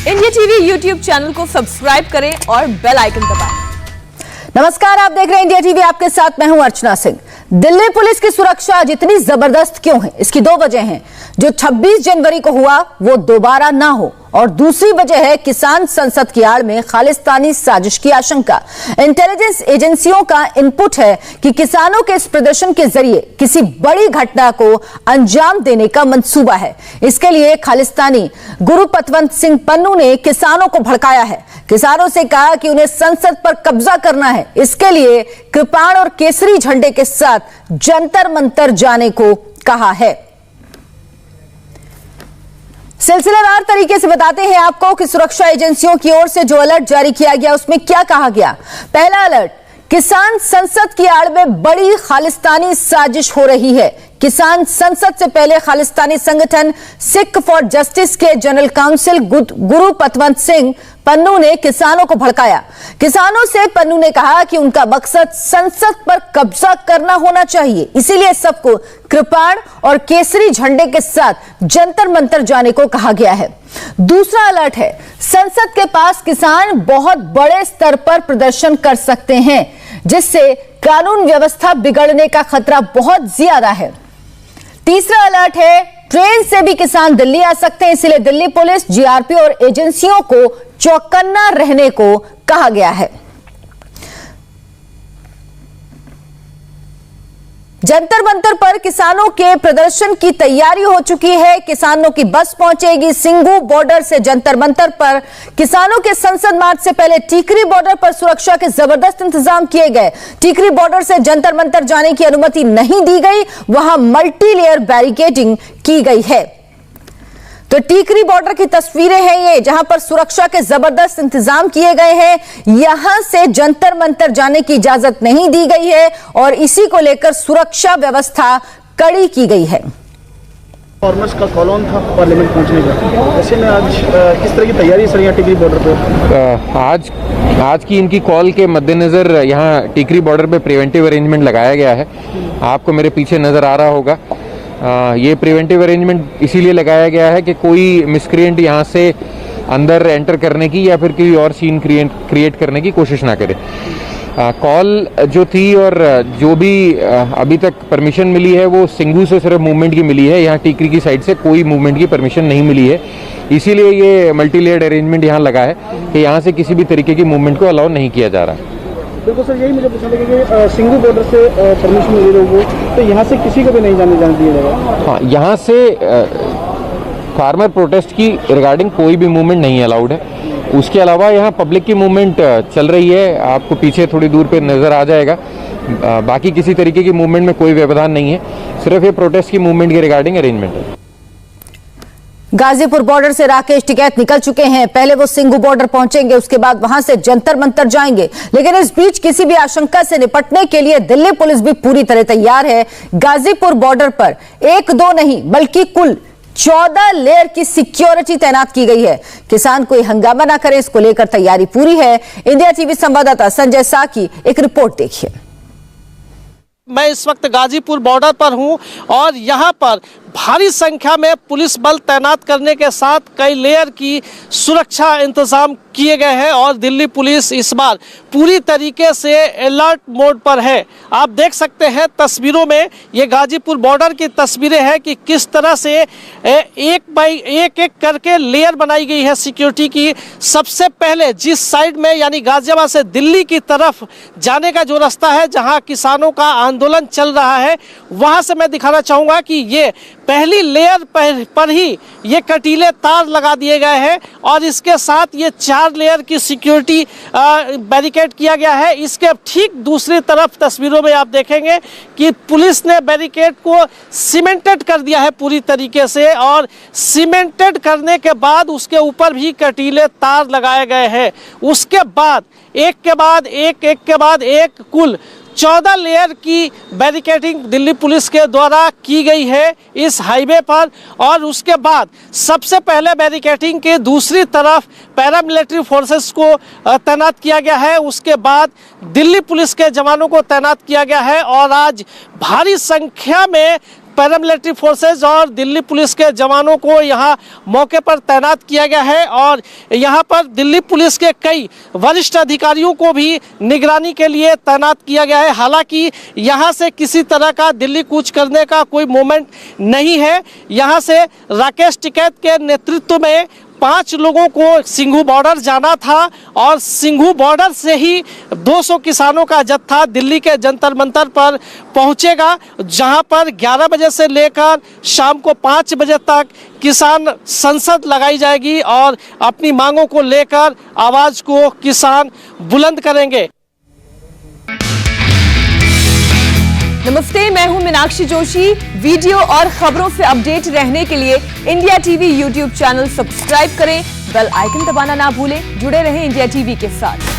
India TV YouTube channel को subscribe करें और बेल आइकन दबाएं। नमस्कार, आप देख रहे हैं इंडिया टीवी। आपके साथ मैं हूं अर्चना सिंह। दिल्ली पुलिस की सुरक्षा आज इतनी जबरदस्त क्यों है? इसकी दो वजह हैं। जो 26 जनवरी को हुआ वो दोबारा ना हो, और दूसरी वजह है किसान संसद की आड़ में खालिस्तानी साजिश की आशंका। इंटेलिजेंस एजेंसियों का इनपुट है कि किसानों के इस प्रदर्शन के जरिए किसी बड़ी घटना को अंजाम देने का मंसूबा है। इसके लिए खालिस्तानी गुरु पतवंत सिंह पन्नू ने किसानों को भड़काया है। किसानों से कहा कि उन्हें संसद पर कब्जा करना है। इसके लिए कृपाण और केसरी झंडे के साथ जंतर मंतर जाने को कहा है। सिलसिलेवार तरीके से बताते हैं आपको कि सुरक्षा एजेंसियों की ओर से जो अलर्ट जारी किया गया उसमें क्या कहा गया। पहला अलर्ट, किसान संसद की आड़ में बड़ी खालिस्तानी साजिश हो रही है। किसान संसद से पहले खालिस्तानी संगठन सिख फॉर जस्टिस के जनरल काउंसिल गुरु पतवंत सिंह पन्नू ने किसानों को भड़काया। किसानों से पन्नू ने कहा कि उनका मकसद संसद पर कब्जा करना होना चाहिए, इसीलिए सबको कृपाण और केसरी झंडे के साथ जंतर मंतर जाने को कहा गया है। दूसरा अलर्ट है, संसद के पास किसान बहुत बड़े स्तर पर प्रदर्शन कर सकते हैं, जिससे कानून व्यवस्था बिगड़ने का खतरा बहुत ज्यादा है। तीसरा अलर्ट है, ट्रेन से भी किसान दिल्ली आ सकते हैं, इसलिए दिल्ली पुलिस, जीआरपी और एजेंसियों को चौकन्ना रहने को कहा गया है। जंतर मंतर पर किसानों के प्रदर्शन की तैयारी हो चुकी है। किसानों की बस पहुंचेगी सिंघू बॉर्डर से जंतर मंतर पर। किसानों के संसद मार्च से पहले टीकरी बॉर्डर पर सुरक्षा के जबरदस्त इंतजाम किए गए। टीकरी बॉर्डर से जंतर मंतर जाने की अनुमति नहीं दी गई, वहां मल्टी लेयर बैरिकेडिंग की गई है। तो टीकरी बॉर्डर की तस्वीरें हैं ये, जहां पर सुरक्षा के जबरदस्त इंतजाम किए गए हैं। यहां से जंतर मंतर जाने की इजाजत नहीं दी गई है और इसी को लेकर सुरक्षा व्यवस्था कड़ी की गई है। फॉर्मर्स का कॉलोन था पार्लियामेंट पहुंचने का, ऐसे में आज किस तरह की तैयारी सर यहाँ टीकरी बॉर्डर पर? आज की इनकी कॉल के मद्देनजर यहाँ टीकरी बॉर्डर पे प्रिवेंटिव अरेंजमेंट लगाया गया है। आपको मेरे पीछे नजर आ रहा होगा। ये प्रिवेंटिव अरेंजमेंट इसीलिए लगाया गया है कि कोई मिसक्रिएंट यहाँ से अंदर एंटर करने की या फिर कोई और सीन क्रिएट करने की कोशिश ना करे। कॉल जो थी और जो भी अभी तक परमिशन मिली है वो सिंघू से सिर्फ मूवमेंट की मिली है। यहाँ टीकरी की साइड से कोई मूवमेंट की परमिशन नहीं मिली है, इसीलिए ये मल्टी लेयर्ड अरेंजमेंट यहाँ लगा है कि यहाँ से किसी भी तरीके की मूवमेंट को अलाउ नहीं किया जा रहा। बिल्कुल सर, यही मुझे पूछना था कि सिंघू बॉर्डर से परमिशन मिली लोगों को, तो यहाँ से किसी को भी नहीं जाने दिया जाएगा? हाँ, यहाँ से फार्मर प्रोटेस्ट की रिगार्डिंग कोई भी मूवमेंट नहीं अलाउड है। उसके अलावा यहाँ पब्लिक की मूवमेंट चल रही है, आपको पीछे थोड़ी दूर पे नज़र आ जाएगा। बाकी किसी तरीके की मूवमेंट में कोई व्यवधान नहीं है, सिर्फ ये प्रोटेस्ट की मूवमेंट के रिगार्डिंग अरेंजमेंट है। गाजीपुर बॉर्डर से राकेश टिकैत निकल चुके हैं। पहले वो सिंघू बॉर्डर पहुंचेंगे, उसके बाद वहां से जंतर मंतर जाएंगे। लेकिन इस बीच किसी भी आशंका से निपटने के लिए दिल्ली पुलिस भी पूरी तरह तैयार है। गाजीपुर बॉर्डर पर एक दो नहीं बल्कि कुल 14 लेयर की सिक्योरिटी तैनात की गई है। किसान कोई हंगामा ना करे, इसको लेकर तैयारी पूरी है। इंडिया टीवी संवाददाता संजय साकी एक रिपोर्ट देखिए। मैं इस वक्त गाजीपुर बॉर्डर पर हूं और यहां पर भारी संख्या में पुलिस बल तैनात करने के साथ कई लेयर की सुरक्षा इंतजाम किए गए हैं और दिल्ली पुलिस इस बार पूरी तरीके से अलर्ट मोड पर है। आप देख सकते हैं तस्वीरों में, ये गाजीपुर बॉर्डर की तस्वीरें हैं कि किस तरह से एक बाई एक करके लेयर बनाई गई है सिक्योरिटी की। सबसे पहले जिस साइड में यानी गाजियाबाद से दिल्ली की तरफ जाने का जो रास्ता है, जहां किसानों का आंदोलन चल रहा है, वहां से मैं दिखाना चाहूँगा कि ये पहली लेयर पर ही ये कटीले तार लगा दिए गए हैं और इसके साथ ये 4 लेयर की सिक्योरिटी बैरिकेड किया गया है। इसके ठीक दूसरी तरफ तस्वीरों में आप देखेंगे कि पुलिस ने बैरिकेड को सीमेंटेड कर दिया है पूरी तरीके से और सीमेंटेड करने के बाद उसके ऊपर भी कटीले तार लगाए गए हैं। उसके बाद एक के बाद एक कुल 14 लेयर की बैरिकेडिंग दिल्ली पुलिस के द्वारा की गई है इस हाईवे पर। और उसके बाद सबसे पहले बैरिकेडिंग के दूसरी तरफ पैरामिलिट्री फोर्सेस को तैनात किया गया है। उसके बाद दिल्ली पुलिस के जवानों को तैनात किया गया है और आज भारी संख्या में पैरामिलिट्री फोर्सेज और दिल्ली पुलिस के जवानों को यहाँ मौके पर तैनात किया गया है और यहाँ पर दिल्ली पुलिस के कई वरिष्ठ अधिकारियों को भी निगरानी के लिए तैनात किया गया है। हालांकि यहाँ से किसी तरह का दिल्ली कूच करने का कोई मोमेंट नहीं है। यहाँ से राकेश टिकैत के नेतृत्व में 5 लोगों को सिंघू बॉर्डर जाना था और सिंघू बॉर्डर से ही 200 किसानों का जत्था दिल्ली के जंतर मंतर पर पहुंचेगा, जहां पर 11 बजे से लेकर शाम को 5 बजे तक किसान संसद लगाई जाएगी और अपनी मांगों को लेकर आवाज को किसान बुलंद करेंगे। नमस्ते, मैं हूं मीनाक्षी जोशी। वीडियो और खबरों से अपडेट रहने के लिए India TV YouTube channel subscribe करें, बेल आइकन दबाना ना भूलें। जुड़े रहें इंडिया टीवी के साथ।